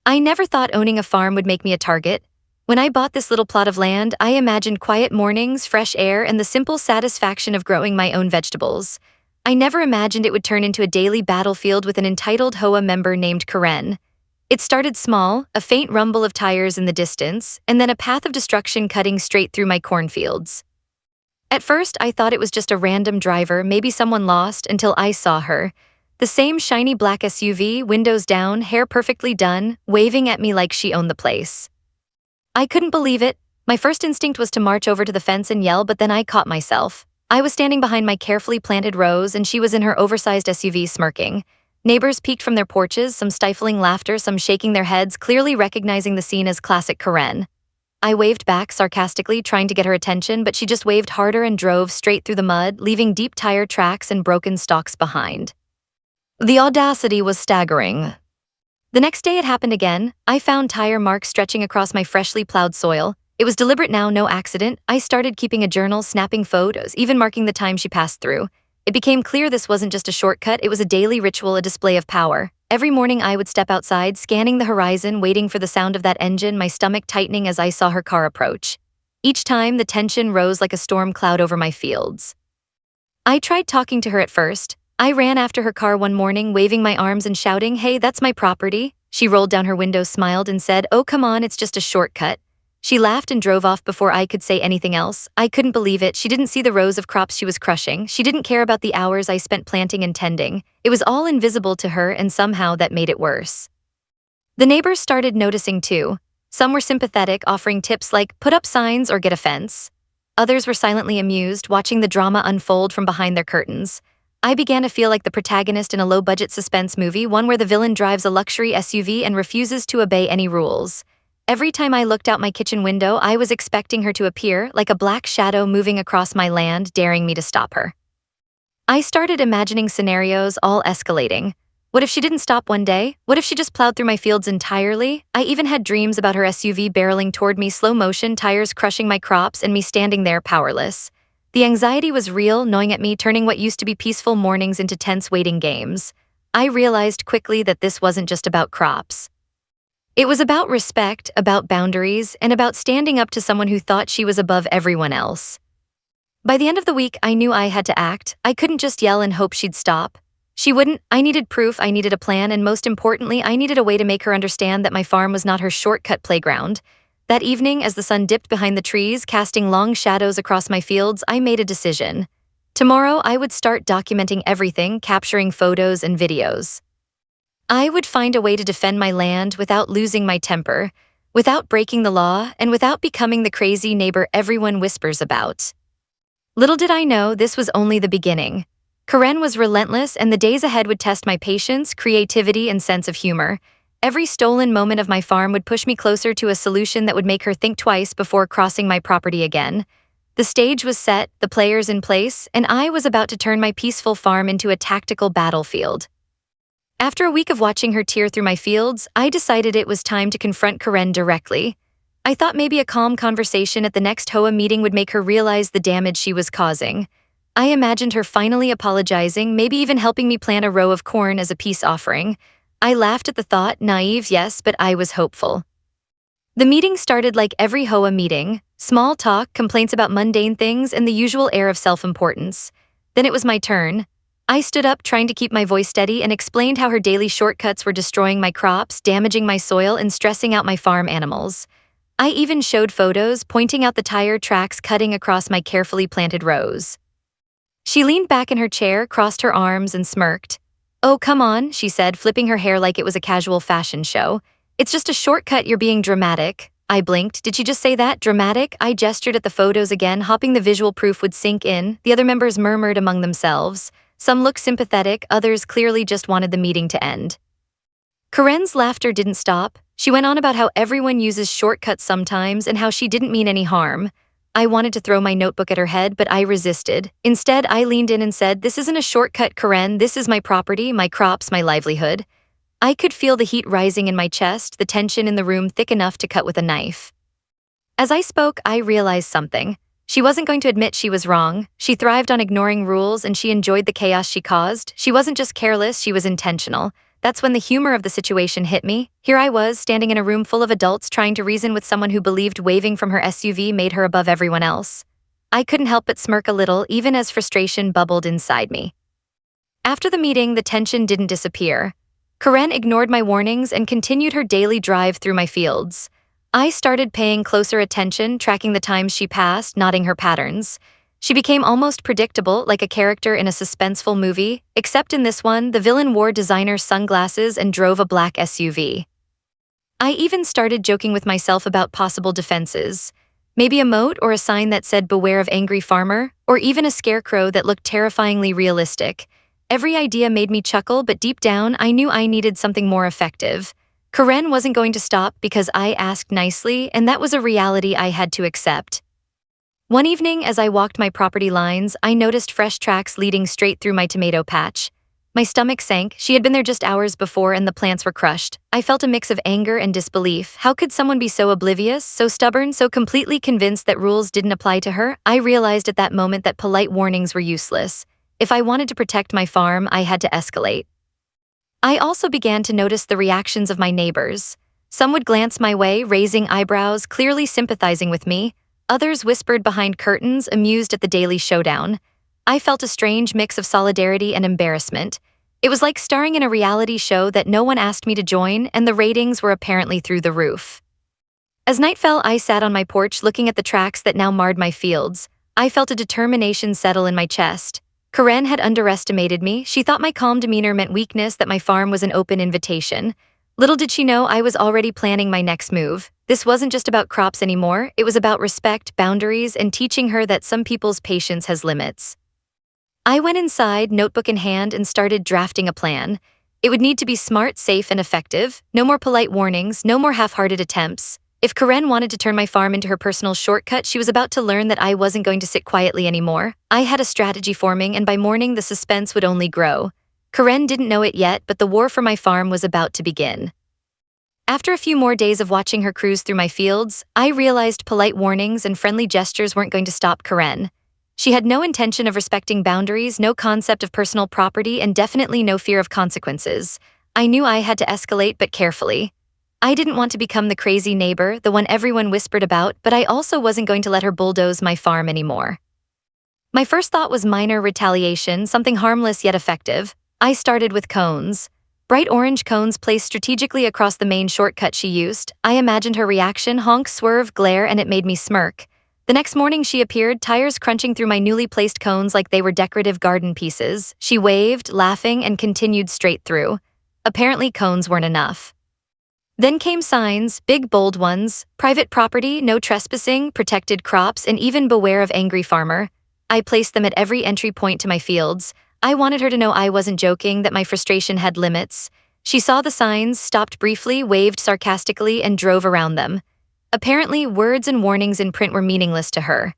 I never thought owning a farm would make me a target. When I bought this little plot of land, I imagined quiet mornings, fresh air, and the simple satisfaction of growing my own vegetables. I never imagined it would turn into a daily battlefield with an entitled HOA member named Karen. It started small, a faint rumble of tires in the distance, and then a path of destruction cutting straight through my cornfields. At first, I thought it was just a random driver, maybe someone lost, until I saw her. The same shiny black SUV, windows down, hair perfectly done, waving at me like she owned the place. I couldn't believe it. My first instinct was to march over to the fence and yell, but then I caught myself. I was standing behind my carefully planted rows, and she was in her oversized SUV smirking. Neighbors peeked from their porches, some stifling laughter, some shaking their heads, clearly recognizing the scene as classic Karen. I waved back sarcastically, trying to get her attention, but she just waved harder and drove straight through the mud, leaving deep tire tracks and broken stalks behind. The audacity was staggering. The next day it happened again. I found tire marks stretching across my freshly plowed soil. It was deliberate now, no accident. I started keeping a journal, snapping photos, even marking the time she passed through. It became clear this wasn't just a shortcut, it was a daily ritual, a display of power. Every morning I would step outside, scanning the horizon, waiting for the sound of that engine, my stomach tightening as I saw her car approach. Each time, the tension rose like a storm cloud over my fields. I tried talking to her at first. I ran after her car one morning, waving my arms and shouting, "Hey, that's my property." She rolled down her window, smiled, and said, "Oh, come on, it's just a shortcut." She laughed and drove off before I could say anything else. I couldn't believe it. She didn't see the rows of crops she was crushing. She didn't care about the hours I spent planting and tending. It was all invisible to her, and somehow that made it worse. The neighbors started noticing too. Some were sympathetic, offering tips like, "Put up signs or get a fence." Others were silently amused, watching the drama unfold from behind their curtains. I began to feel like the protagonist in a low-budget suspense movie, one where the villain drives a luxury SUV and refuses to obey any rules. Every time I looked out my kitchen window, I was expecting her to appear, like a black shadow moving across my land, daring me to stop her. I started imagining scenarios, all escalating. What if she didn't stop one day? What if she just plowed through my fields entirely? I even had dreams about her SUV barreling toward me, slow motion, tires crushing my crops, and me standing there powerless. The anxiety was real, gnawing at me, turning what used to be peaceful mornings into tense waiting games. I realized quickly that this wasn't just about crops. It was about respect, about boundaries, and about standing up to someone who thought she was above everyone else. By the end of the week, I knew I had to act. I couldn't just yell and hope she'd stop. She wouldn't. I needed proof, I needed a plan, and most importantly, I needed a way to make her understand that my farm was not her shortcut playground. That evening, as the sun dipped behind the trees, casting long shadows across my fields, I made a decision. Tomorrow, I would start documenting everything, capturing photos and videos. I would find a way to defend my land without losing my temper, without breaking the law, and without becoming the crazy neighbor everyone whispers about. Little did I know this was only the beginning. Karen was relentless, and the days ahead would test my patience, creativity, and sense of humor. Every stolen moment of my farm would push me closer to a solution that would make her think twice before crossing my property again. The stage was set, the players in place, and I was about to turn my peaceful farm into a tactical battlefield. After a week of watching her tear through my fields, I decided it was time to confront Karen directly. I thought maybe a calm conversation at the next HOA meeting would make her realize the damage she was causing. I imagined her finally apologizing, maybe even helping me plant a row of corn as a peace offering. I laughed at the thought, naive, yes, but I was hopeful. The meeting started like every HOA meeting, small talk, complaints about mundane things, and the usual air of self-importance. Then it was my turn. I stood up, trying to keep my voice steady, and explained how her daily shortcuts were destroying my crops, damaging my soil, and stressing out my farm animals. I even showed photos, pointing out the tire tracks cutting across my carefully planted rows. She leaned back in her chair, crossed her arms, and smirked. "Oh, come on," she said, flipping her hair like it was a casual fashion show. "It's just a shortcut, you're being dramatic." I blinked. Did she just say that? Dramatic? I gestured at the photos again, hoping the visual proof would sink in. The other members murmured among themselves. Some looked sympathetic, others clearly just wanted the meeting to end. Karen's laughter didn't stop. She went on about how everyone uses shortcuts sometimes and how she didn't mean any harm. I wanted to throw my notebook at her head, but I resisted. Instead, I leaned in and said, "This isn't a shortcut, Karen. This is my property, my crops, my livelihood." I could feel the heat rising in my chest, the tension in the room thick enough to cut with a knife. As I spoke, I realized something. She wasn't going to admit she was wrong. She thrived on ignoring rules, and she enjoyed the chaos she caused. She wasn't just careless, she was intentional. That's when the humor of the situation hit me. Here I was, standing in a room full of adults trying to reason with someone who believed waving from her SUV made her above everyone else. I couldn't help but smirk a little, even as frustration bubbled inside me. After the meeting, the tension didn't disappear. Karen ignored my warnings and continued her daily drive through my fields. I started paying closer attention, tracking the times she passed, noting her patterns. She became almost predictable, like a character in a suspenseful movie, except in this one, the villain wore designer sunglasses and drove a black SUV. I even started joking with myself about possible defenses. Maybe a moat or a sign that said "Beware of angry farmer," or even a scarecrow that looked terrifyingly realistic. Every idea made me chuckle, but deep down, I knew I needed something more effective. Karen wasn't going to stop because I asked nicely, and that was a reality I had to accept. One evening, as I walked my property lines, I noticed fresh tracks leading straight through my tomato patch. My stomach sank. She had been there just hours before and the plants were crushed. I felt a mix of anger and disbelief. How could someone be so oblivious, so stubborn, so completely convinced that rules didn't apply to her? I realized at that moment that polite warnings were useless. If I wanted to protect my farm, I had to escalate. I also began to notice the reactions of my neighbors. Some would glance my way, raising eyebrows, clearly sympathizing with me. Others whispered behind curtains, amused at the daily showdown. I felt a strange mix of solidarity and embarrassment. It was like starring in a reality show that no one asked me to join, and the ratings were apparently through the roof. As night fell, I sat on my porch looking at the tracks that now marred my fields. I felt a determination settle in my chest. Karen had underestimated me. She thought my calm demeanor meant weakness, that my farm was an open invitation. Little did she know I was already planning my next move. This wasn't just about crops anymore. It was about respect, boundaries, and teaching her that some people's patience has limits. I went inside, notebook in hand, and started drafting a plan. It would need to be smart, safe, and effective. No more polite warnings, no more half-hearted attempts. If Karen wanted to turn my farm into her personal shortcut, she was about to learn that I wasn't going to sit quietly anymore. I had a strategy forming, and by morning the suspense would only grow. Karen didn't know it yet, but the war for my farm was about to begin. After a few more days of watching her cruise through my fields, I realized polite warnings and friendly gestures weren't going to stop Karen. She had no intention of respecting boundaries, no concept of personal property, and definitely no fear of consequences. I knew I had to escalate, but carefully. I didn't want to become the crazy neighbor, the one everyone whispered about, but I also wasn't going to let her bulldoze my farm anymore. My first thought was minor retaliation, something harmless yet effective. I started with cones. Bright orange cones placed strategically across the main shortcut she used. I imagined her reaction: honk, swerve, glare, and it made me smirk. The next morning she appeared, tires crunching through my newly placed cones like they were decorative garden pieces. She waved, laughing, and continued straight through. Apparently cones weren't enough. Then came signs, big bold ones: private property, no trespassing, protected crops, and even beware of angry farmer. I placed them at every entry point to my fields. I wanted her to know I wasn't joking, that my frustration had limits. She saw the signs, stopped briefly, waved sarcastically, and drove around them. Apparently, words and warnings in print were meaningless to her.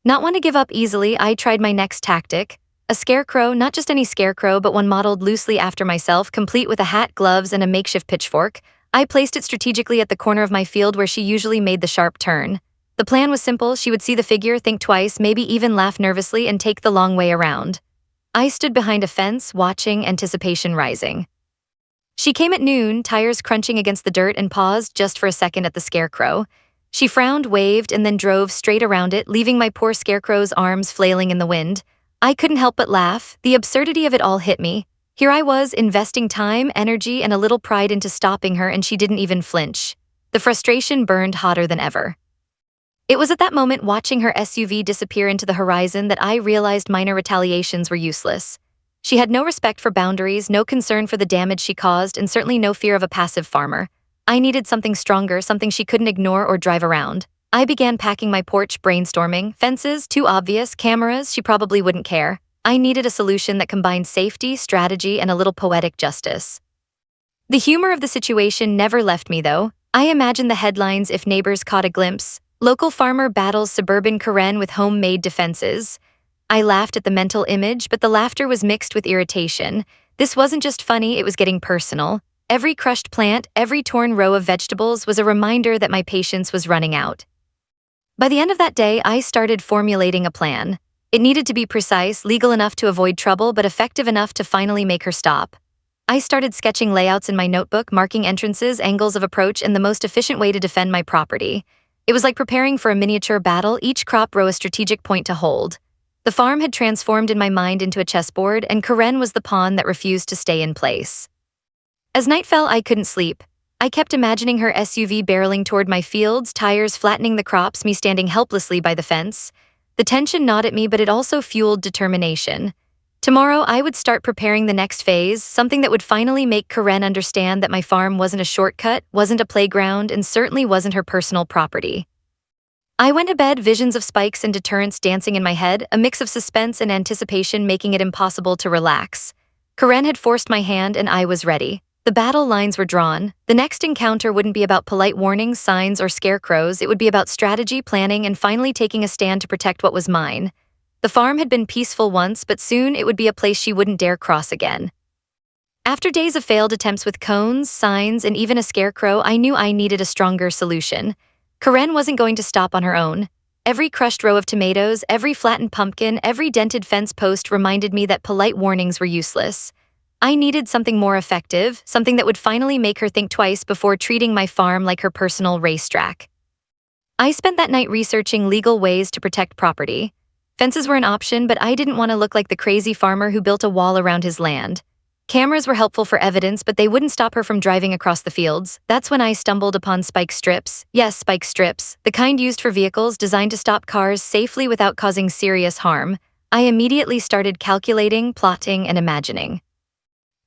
Not one to give up easily, I tried my next tactic. A scarecrow, not just any scarecrow, but one modeled loosely after myself, complete with a hat, gloves, and a makeshift pitchfork. I placed it strategically at the corner of my field where she usually made the sharp turn. The plan was simple: she would see the figure, think twice, maybe even laugh nervously, and take the long way around. I stood behind a fence, watching, anticipation rising. She came at noon, tires crunching against the dirt, and paused just for a second at the scarecrow. She frowned, waved, and then drove straight around it, leaving my poor scarecrow's arms flailing in the wind. I couldn't help but laugh. The absurdity of it all hit me. Here I was, investing time, energy, and a little pride into stopping her, and she didn't even flinch. The frustration burned hotter than ever. It was at that moment, watching her SUV disappear into the horizon, that I realized minor retaliations were useless. She had no respect for boundaries, no concern for the damage she caused, and certainly no fear of a passive farmer. I needed something stronger, something she couldn't ignore or drive around. I began packing my porch, brainstorming. Fences, too obvious; cameras, she probably wouldn't care. I needed a solution that combined safety, strategy, and a little poetic justice. The humor of the situation never left me, though. I imagined the headlines if neighbors caught a glimpse: local farmer battles suburban Karen with homemade defenses. I laughed at the mental image, but the laughter was mixed with irritation. This wasn't just funny, it was getting personal. Every crushed plant, every torn row of vegetables was a reminder that my patience was running out. By the end of that day, I started formulating a plan. It needed to be precise, legal enough to avoid trouble, but effective enough to finally make her stop. I started sketching layouts in my notebook, marking entrances, angles of approach, and the most efficient way to defend my property. It was like preparing for a miniature battle, each crop row a strategic point to hold. The farm had transformed in my mind into a chessboard, and Karen was the pawn that refused to stay in place. As night fell, I couldn't sleep. I kept imagining her SUV barreling toward my fields, tires flattening the crops, me standing helplessly by the fence. The tension gnawed at me, but it also fueled determination. Tomorrow, I would start preparing the next phase, something that would finally make Karen understand that my farm wasn't a shortcut, wasn't a playground, and certainly wasn't her personal property. I went to bed, visions of spikes and deterrents dancing in my head, a mix of suspense and anticipation making it impossible to relax. Karen had forced my hand, and I was ready. The battle lines were drawn. The next encounter wouldn't be about polite warnings, signs, or scarecrows. It would be about strategy, planning, and finally taking a stand to protect what was mine. The farm had been peaceful once, but soon it would be a place she wouldn't dare cross again. After days of failed attempts with cones, signs, and even a scarecrow, I knew I needed a stronger solution. Karen wasn't going to stop on her own. Every crushed row of tomatoes, every flattened pumpkin, every dented fence post reminded me that polite warnings were useless. I needed something more effective, something that would finally make her think twice before treating my farm like her personal racetrack. I spent that night researching legal ways to protect property. Fences were an option, but I didn't want to look like the crazy farmer who built a wall around his land. Cameras were helpful for evidence, but they wouldn't stop her from driving across the fields. That's when I stumbled upon spike strips. Yes, spike strips, the kind used for vehicles designed to stop cars safely without causing serious harm. I immediately started calculating, plotting, and imagining.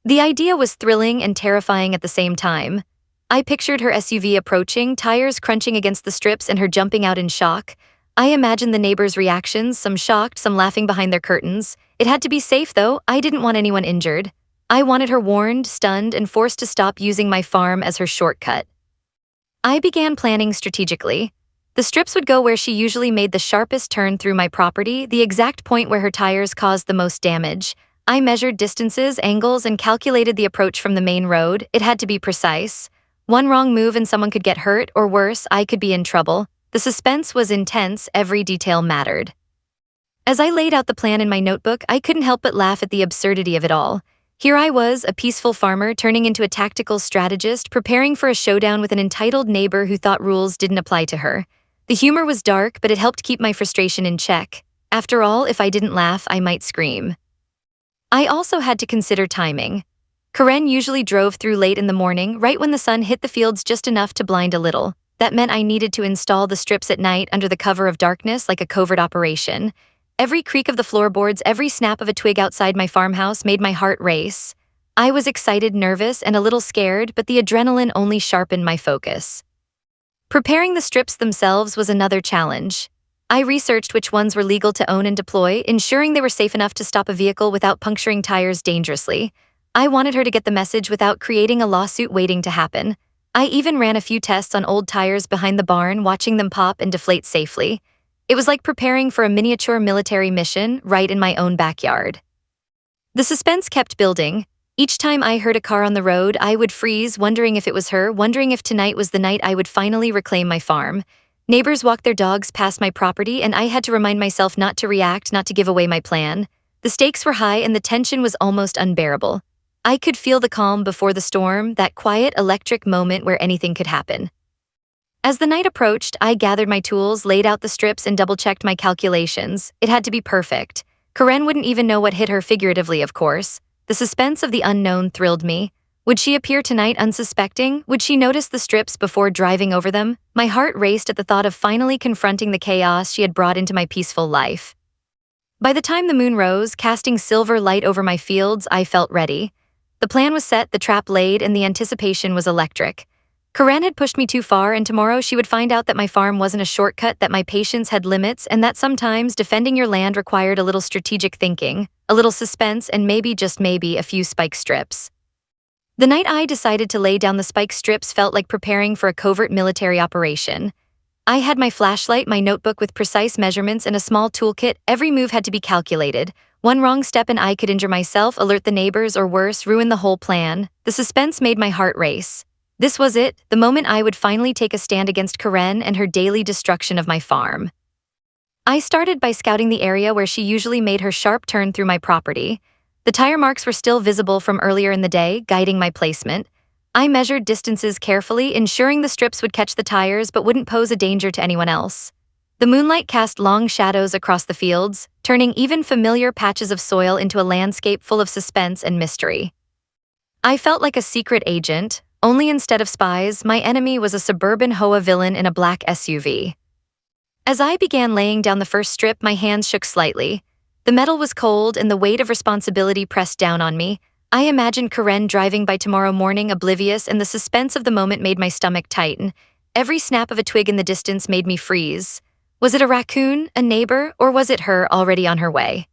The idea was thrilling and terrifying at the same time. I pictured her SUV approaching, tires crunching against the strips, and her jumping out in shock. I imagined the neighbors' reactions, some shocked, some laughing behind their curtains. It had to be safe, though. I didn't want anyone injured. I wanted her warned, stunned, and forced to stop using my farm as her shortcut. I began planning strategically. The strips would go where she usually made the sharpest turn through my property, the exact point where her tires caused the most damage. I measured distances, angles, and calculated the approach from the main road. It had to be precise. One wrong move and someone could get hurt, or worse, I could be in trouble. The suspense was intense, every detail mattered. As I laid out the plan in my notebook, I couldn't help but laugh at the absurdity of it all. Here I was, a peaceful farmer, turning into a tactical strategist, preparing for a showdown with an entitled neighbor who thought rules didn't apply to her. The humor was dark, but it helped keep my frustration in check. After all, if I didn't laugh, I might scream. I also had to consider timing. Karen usually drove through late in the morning, right when the sun hit the fields just enough to blind a little. That meant I needed to install the strips at night under the cover of darkness, like a covert operation. Every creak of the floorboards, every snap of a twig outside my farmhouse made my heart race. I was excited, nervous, and a little scared, but the adrenaline only sharpened my focus. Preparing the strips themselves was another challenge. I researched which ones were legal to own and deploy, ensuring they were safe enough to stop a vehicle without puncturing tires dangerously. I wanted her to get the message without creating a lawsuit waiting to happen. I even ran a few tests on old tires behind the barn, watching them pop and deflate safely. It was like preparing for a miniature military mission right in my own backyard. The suspense kept building. Each time I heard a car on the road, I would freeze, wondering if it was her, wondering if tonight was the night I would finally reclaim my farm. Neighbors walked their dogs past my property, and I had to remind myself not to react, not to give away my plan. The stakes were high, and the tension was almost unbearable. I could feel the calm before the storm, that quiet, electric moment where anything could happen. As the night approached, I gathered my tools, laid out the strips, and double-checked my calculations. It had to be perfect. Karen wouldn't even know what hit her, figuratively, of course. The suspense of the unknown thrilled me. Would she appear tonight unsuspecting? Would she notice the strips before driving over them? My heart raced at the thought of finally confronting the chaos she had brought into my peaceful life. By the time the moon rose, casting silver light over my fields, I felt ready. The plan was set, the trap laid, and the anticipation was electric. Karen had pushed me too far, and tomorrow she would find out that my farm wasn't a shortcut, that my patience had limits, and that sometimes defending your land required a little strategic thinking, a little suspense, and maybe, just maybe, a few spike strips. The night I decided to lay down the spike strips felt like preparing for a covert military operation. I had my flashlight, my notebook with precise measurements, and a small toolkit. Every move had to be calculated. One wrong step and I could injure myself, alert the neighbors, or worse, ruin the whole plan. The suspense made my heart race. This was it, the moment I would finally take a stand against Karen and her daily destruction of my farm. I started by scouting the area where she usually made her sharp turn through my property. The tire marks were still visible from earlier in the day, guiding my placement. I measured distances carefully, ensuring the strips would catch the tires but wouldn't pose a danger to anyone else. The moonlight cast long shadows across the fields, turning even familiar patches of soil into a landscape full of suspense and mystery. I felt like a secret agent, only instead of spies, my enemy was a suburban HOA villain in a black SUV. As I began laying down the first strip, my hands shook slightly. The metal was cold and the weight of responsibility pressed down on me. I imagined Karen driving by tomorrow morning oblivious, and the suspense of the moment made my stomach tighten. Every snap of a twig in the distance made me freeze. Was it a raccoon, a neighbor, or was it her already on her way?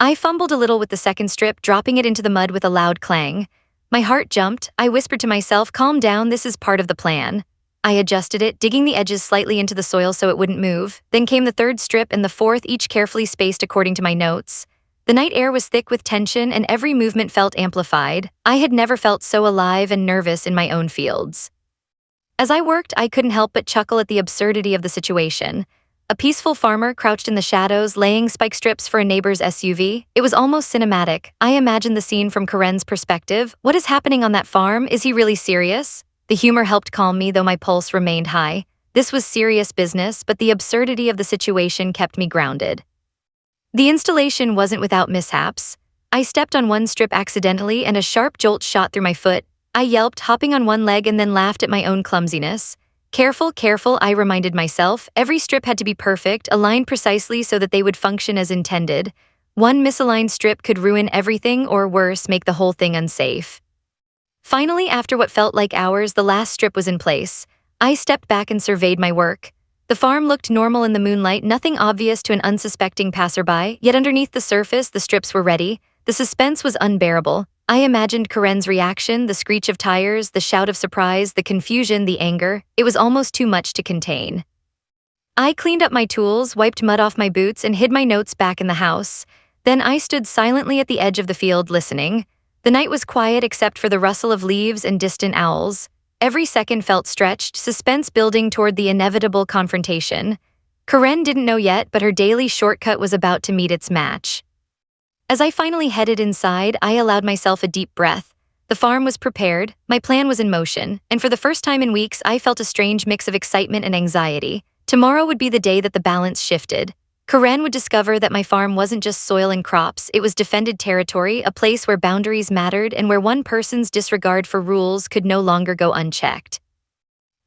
I fumbled a little with the second strip, dropping it into the mud with a loud clang. My heart jumped. I whispered to myself, "Calm down, this is part of the plan." I adjusted it, digging the edges slightly into the soil so it wouldn't move. Then came the third strip and the fourth, each carefully spaced according to my notes. The night air was thick with tension and every movement felt amplified. I had never felt so alive and nervous in my own fields. As I worked, I couldn't help but chuckle at the absurdity of the situation. A peaceful farmer crouched in the shadows, laying spike strips for a neighbor's SUV. It was almost cinematic. I imagined the scene from Karen's perspective. What is happening on that farm? Is he really serious? The humor helped calm me, though my pulse remained high. This was serious business, but the absurdity of the situation kept me grounded. The installation wasn't without mishaps. I stepped on one strip accidentally and a sharp jolt shot through my foot. I yelped, hopping on one leg, and then laughed at my own clumsiness. Careful, careful, I reminded myself. Every strip had to be perfect, aligned precisely so that they would function as intended. One misaligned strip could ruin everything, or worse, make the whole thing unsafe. Finally, after what felt like hours, the last strip was in place. I stepped back and surveyed my work. The farm looked normal in the moonlight, nothing obvious to an unsuspecting passerby, yet underneath the surface, the strips were ready. The suspense was unbearable. I imagined Karen's reaction, the screech of tires, the shout of surprise, the confusion, the anger. It was almost too much to contain. I cleaned up my tools, wiped mud off my boots, and hid my notes back in the house. Then I stood silently at the edge of the field, listening. The night was quiet except for the rustle of leaves and distant owls. Every second felt stretched, suspense building toward the inevitable confrontation. Karen didn't know yet, but her daily shortcut was about to meet its match. As I finally headed inside, I allowed myself a deep breath. The farm was prepared, my plan was in motion, and for the first time in weeks, I felt a strange mix of excitement and anxiety. Tomorrow would be the day that the balance shifted. Karen would discover that my farm wasn't just soil and crops, it was defended territory, a place where boundaries mattered and where one person's disregard for rules could no longer go unchecked.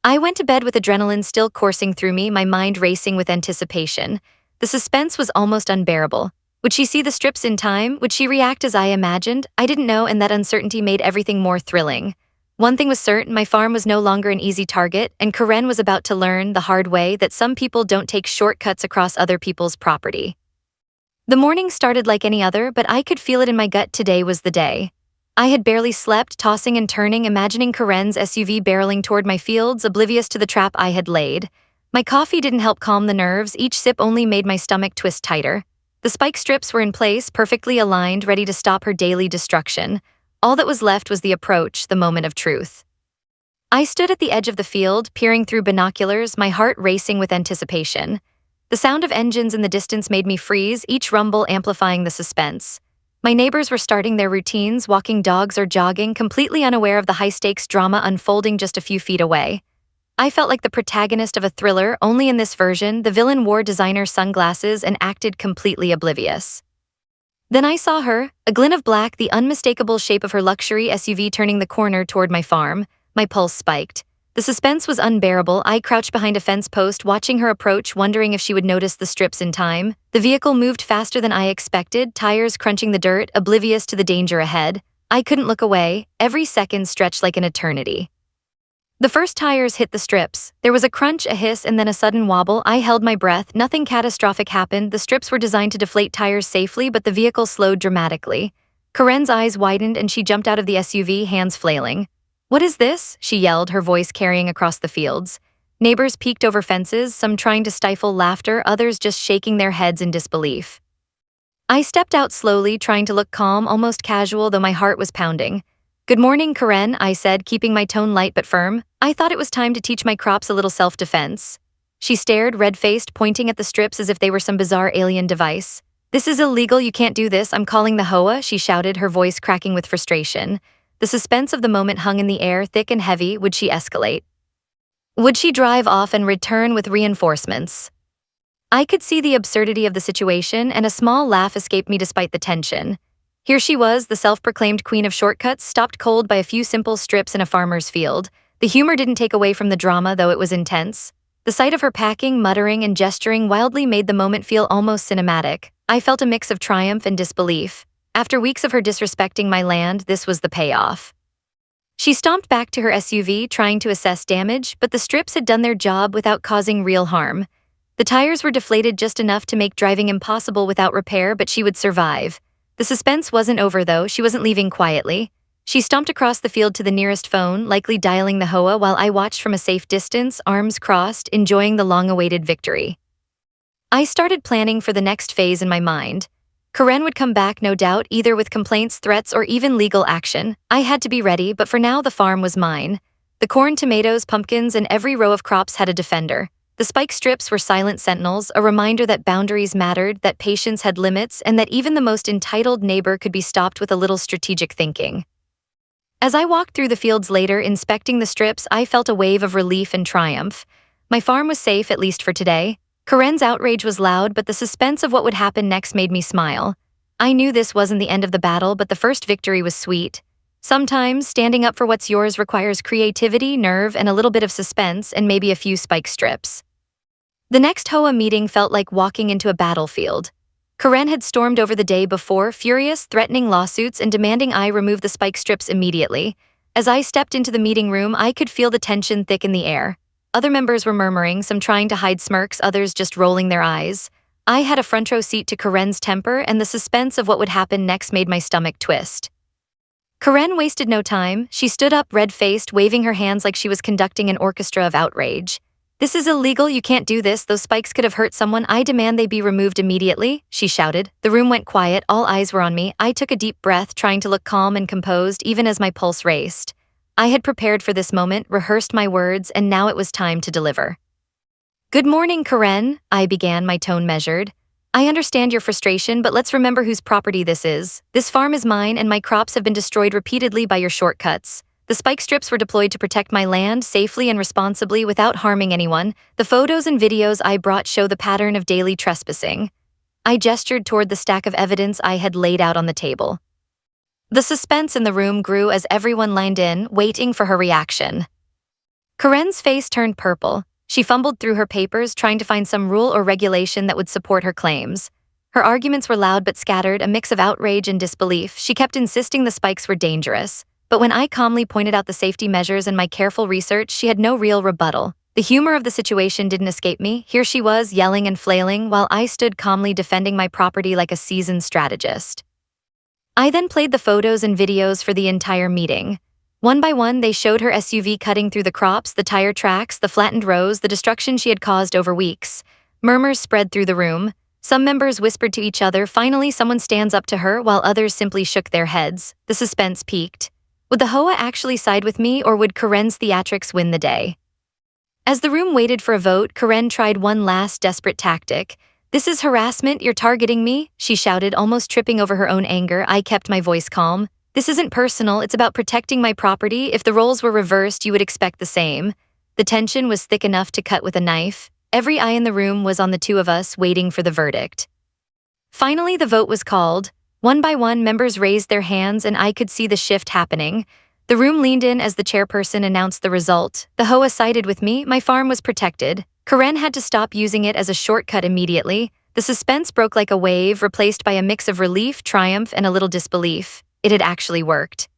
I went to bed with adrenaline still coursing through me, my mind racing with anticipation. The suspense was almost unbearable. Would she see the strips in time? Would she react as I imagined? I didn't know, and that uncertainty made everything more thrilling. One thing was certain, my farm was no longer an easy target, and Karen was about to learn the hard way that some people don't take shortcuts across other people's property. The morning started like any other, but I could feel it in my gut. Today was the day. I had barely slept, tossing and turning, imagining Karen's SUV barreling toward my fields, oblivious to the trap I had laid. My coffee didn't help calm the nerves, each sip only made my stomach twist tighter. The spike strips were in place, perfectly aligned, ready to stop her daily destruction. All that was left was the approach, the moment of truth. I stood at the edge of the field, peering through binoculars, my heart racing with anticipation. The sound of engines in the distance made me freeze, each rumble amplifying the suspense. My neighbors were starting their routines, walking dogs or jogging, completely unaware of the high-stakes drama unfolding just a few feet away. I felt like the protagonist of a thriller, only in this version, the villain wore designer sunglasses and acted completely oblivious. Then I saw her, a glint of black, the unmistakable shape of her luxury SUV turning the corner toward my farm. My pulse spiked. The suspense was unbearable. I crouched behind a fence post, watching her approach, wondering if she would notice the strips in time. The vehicle moved faster than I expected, tires crunching the dirt, oblivious to the danger ahead. I couldn't look away. Every second stretched like an eternity. The first tires hit the strips. There was a crunch, a hiss, and then a sudden wobble. I held my breath. Nothing catastrophic happened. The strips were designed to deflate tires safely, but the vehicle slowed dramatically. Karen's eyes widened and she jumped out of the SUV, hands flailing. "What is this?" she yelled, her voice carrying across the fields. Neighbors peeked over fences, some trying to stifle laughter, others just shaking their heads in disbelief. I stepped out slowly, trying to look calm, almost casual, though my heart was pounding. "Good morning, Karen," I said, keeping my tone light but firm. I thought it was time to teach my crops a little self-defense. She stared, red-faced, pointing at the strips as if they were some bizarre alien device. "This is illegal, you can't do this, I'm calling the HOA," she shouted, her voice cracking with frustration. The suspense of the moment hung in the air, thick and heavy. Would she escalate? Would she drive off and return with reinforcements? I could see the absurdity of the situation, and a small laugh escaped me despite the tension. Here she was, the self-proclaimed queen of shortcuts, stopped cold by a few simple strips in a farmer's field. The humor didn't take away from the drama, though it was intense. The sight of her packing, muttering, and gesturing wildly made the moment feel almost cinematic. I felt a mix of triumph and disbelief. After weeks of her disrespecting my land, this was the payoff. She stomped back to her SUV, trying to assess damage, but the strips had done their job without causing real harm. The tires were deflated just enough to make driving impossible without repair, but she would survive. The suspense wasn't over, though. She wasn't leaving quietly. She stomped across the field to the nearest phone, likely dialing the HOA, while I watched from a safe distance, arms crossed, enjoying the long-awaited victory. I started planning for the next phase in my mind. Karen would come back, no doubt, either with complaints, threats, or even legal action. I had to be ready, but for now the farm was mine. The corn, tomatoes, pumpkins, and every row of crops had a defender. The spike strips were silent sentinels, a reminder that boundaries mattered, that patience had limits, and that even the most entitled neighbor could be stopped with a little strategic thinking. As I walked through the fields later, inspecting the strips, I felt a wave of relief and triumph. My farm was safe, at least for today. Karen's outrage was loud, but the suspense of what would happen next made me smile. I knew this wasn't the end of the battle, but the first victory was sweet. Sometimes, standing up for what's yours requires creativity, nerve, and a little bit of suspense, and maybe a few spike strips. The next HOA meeting felt like walking into a battlefield. Karen had stormed over the day before, furious, threatening lawsuits, and demanding I remove the spike strips immediately. As I stepped into the meeting room, I could feel the tension thick in the air. Other members were murmuring, some trying to hide smirks, others just rolling their eyes. I had a front row seat to Karen's temper, and the suspense of what would happen next made my stomach twist. Karen wasted no time. She stood up, red-faced, waving her hands like she was conducting an orchestra of outrage. "This is illegal, you can't do this, those spikes could have hurt someone, I demand they be removed immediately," she shouted. The room went quiet, all eyes were on me. I took a deep breath, trying to look calm and composed, even as my pulse raced. I had prepared for this moment, rehearsed my words, and now it was time to deliver. "Good morning, Karen," I began, my tone measured. "I understand your frustration, but let's remember whose property this is. This farm is mine, and my crops have been destroyed repeatedly by your shortcuts. The spike strips were deployed to protect my land safely and responsibly without harming anyone. The photos and videos I brought show the pattern of daily trespassing." I gestured toward the stack of evidence I had laid out on the table. The suspense in the room grew as everyone lined in, waiting for her reaction. Karen's face turned purple. She fumbled through her papers, trying to find some rule or regulation that would support her claims. Her arguments were loud but scattered, a mix of outrage and disbelief. She kept insisting the spikes were dangerous. But when I calmly pointed out the safety measures and my careful research, she had no real rebuttal. The humor of the situation didn't escape me. Here she was, yelling and flailing, while I stood calmly defending my property like a seasoned strategist. I then played the photos and videos for the entire meeting. One by one, they showed her SUV cutting through the crops, the tire tracks, the flattened rows, the destruction she had caused over weeks. Murmurs spread through the room. Some members whispered to each other. Finally, someone stands up to her, while others simply shook their heads. The suspense peaked. Would the HOA actually side with me, or would Karen's theatrics win the day? As the room waited for a vote, Karen tried one last desperate tactic. "This is harassment, you're targeting me," she shouted, almost tripping over her own anger. I kept my voice calm. "This isn't personal, it's about protecting my property. If the roles were reversed, you would expect the same." The tension was thick enough to cut with a knife. Every eye in the room was on the two of us, waiting for the verdict. Finally, the vote was called. One by one, members raised their hands, and I could see the shift happening. The room leaned in as the chairperson announced the result. The HOA sided with me, my farm was protected. Karen had to stop using it as a shortcut immediately. The suspense broke like a wave, replaced by a mix of relief, triumph, and a little disbelief. It had actually worked.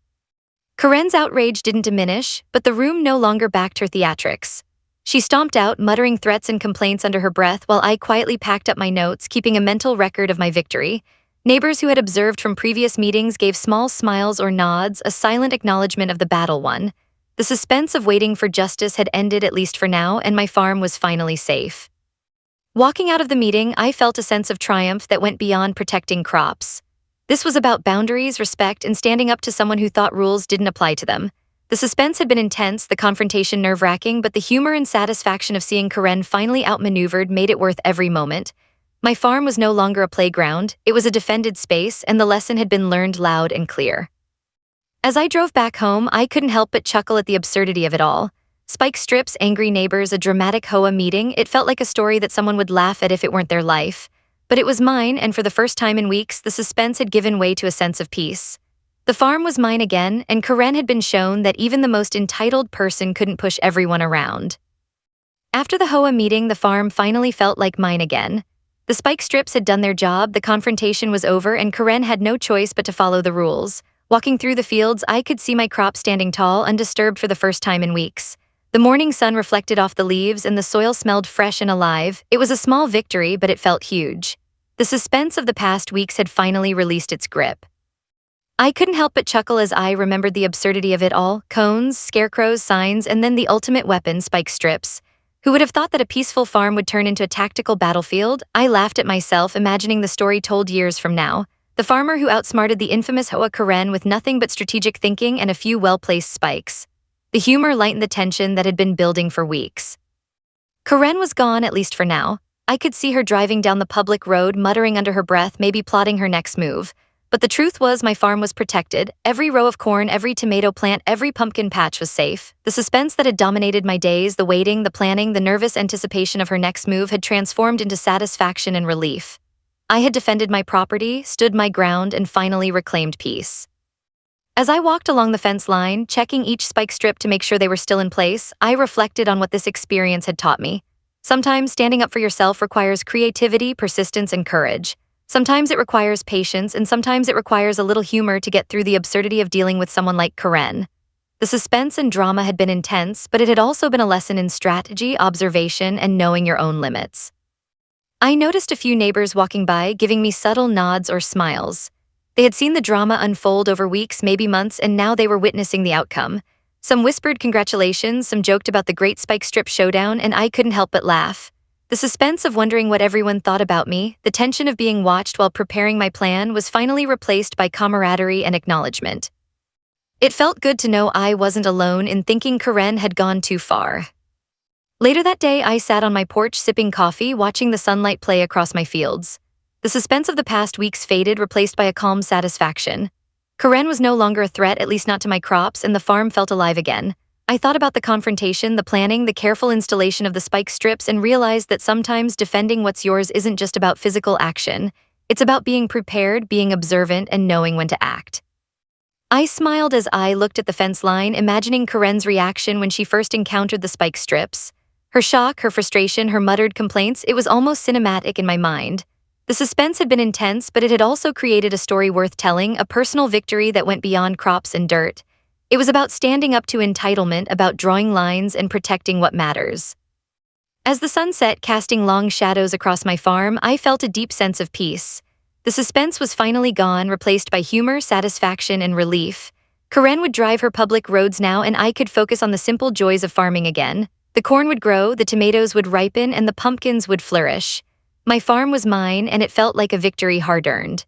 Karen's outrage didn't diminish, but the room no longer backed her theatrics. She stomped out, muttering threats and complaints under her breath, while I quietly packed up my notes, keeping a mental record of my victory. Neighbors who had observed from previous meetings gave small smiles or nods, a silent acknowledgement of the battle won. The suspense of waiting for justice had ended, at least for now, and my farm was finally safe. Walking out of the meeting, I felt a sense of triumph that went beyond protecting crops. This was about boundaries, respect, and standing up to someone who thought rules didn't apply to them. The suspense had been intense, the confrontation nerve-wracking, but the humor and satisfaction of seeing Karen finally outmaneuvered made it worth every moment. My farm was no longer a playground, it was a defended space, and the lesson had been learned loud and clear. As I drove back home, I couldn't help but chuckle at the absurdity of it all. Spike strips, angry neighbors, a dramatic HOA meeting, it felt like a story that someone would laugh at if it weren't their life. But it was mine, and for the first time in weeks, the suspense had given way to a sense of peace. The farm was mine again, and Karen had been shown that even the most entitled person couldn't push everyone around. After the HOA meeting, the farm finally felt like mine again. The spike strips had done their job, the confrontation was over, and Karen had no choice but to follow the rules. Walking through the fields, I could see my crop standing tall, undisturbed for the first time in weeks. The morning sun reflected off the leaves, and the soil smelled fresh and alive. It was a small victory, but it felt huge. The suspense of the past weeks had finally released its grip. I couldn't help but chuckle as I remembered the absurdity of it all: cones, scarecrows, signs, and then the ultimate weapon, spike strips. Who would have thought that a peaceful farm would turn into a tactical battlefield? I laughed at myself, imagining the story told years from now. The farmer who outsmarted the infamous hoakaren with nothing but strategic thinking and a few well-placed spikes. The humor lightened the tension that had been building for weeks. Karen was gone, at least for now. I could see her driving down the public road, muttering under her breath, maybe plotting her next move. But the truth was, my farm was protected. Every row of corn, every tomato plant, every pumpkin patch was safe. The suspense that had dominated my days, the waiting, the planning, the nervous anticipation of her next move had transformed into satisfaction and relief. I had defended my property, stood my ground, and finally reclaimed peace. As I walked along the fence line, checking each spike strip to make sure they were still in place, I reflected on what this experience had taught me. Sometimes standing up for yourself requires creativity, persistence, and courage. Sometimes it requires patience, and sometimes it requires a little humor to get through the absurdity of dealing with someone like Karen. The suspense and drama had been intense, but it had also been a lesson in strategy, observation, and knowing your own limits. I noticed a few neighbors walking by, giving me subtle nods or smiles. They had seen the drama unfold over weeks, maybe months, and now they were witnessing the outcome. Some whispered congratulations, some joked about the great spike strip showdown, and I couldn't help but laugh. The suspense of wondering what everyone thought about me, the tension of being watched while preparing my plan, was finally replaced by camaraderie and acknowledgement. It felt good to know I wasn't alone in thinking Karen had gone too far. Later that day, I sat on my porch sipping coffee, watching the sunlight play across my fields. The suspense of the past weeks faded, replaced by a calm satisfaction. Karen was no longer a threat, at least not to my crops, and the farm felt alive again. I thought about the confrontation, the planning, the careful installation of the spike strips, and realized that sometimes defending what's yours isn't just about physical action. It's about being prepared, being observant, and knowing when to act. I smiled as I looked at the fence line, imagining Karen's reaction when she first encountered the spike strips. Her shock, her frustration, her muttered complaints, it was almost cinematic in my mind. The suspense had been intense, but it had also created a story worth telling, a personal victory that went beyond crops and dirt. It was about standing up to entitlement, about drawing lines and protecting what matters. As the sun set, casting long shadows across my farm, I felt a deep sense of peace. The suspense was finally gone, replaced by humor, satisfaction, and relief. Karen would drive her public roads now, and I could focus on the simple joys of farming again. The corn would grow, the tomatoes would ripen, and the pumpkins would flourish. My farm was mine, and it felt like a victory hard-earned.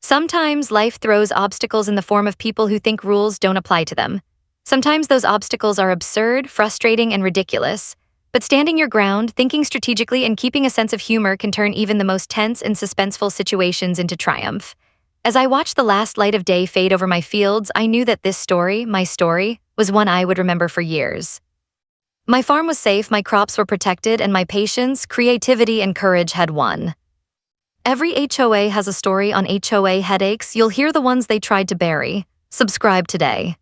Sometimes life throws obstacles in the form of people who think rules don't apply to them. Sometimes those obstacles are absurd, frustrating, and ridiculous. But standing your ground, thinking strategically, and keeping a sense of humor can turn even the most tense and suspenseful situations into triumph. As I watched the last light of day fade over my fields, I knew that this story, my story, was one I would remember for years. My farm was safe, my crops were protected, and my patience, creativity, and courage had won. Every HOA has a story on HOA Headaches. You'll hear the ones they tried to bury. Subscribe today.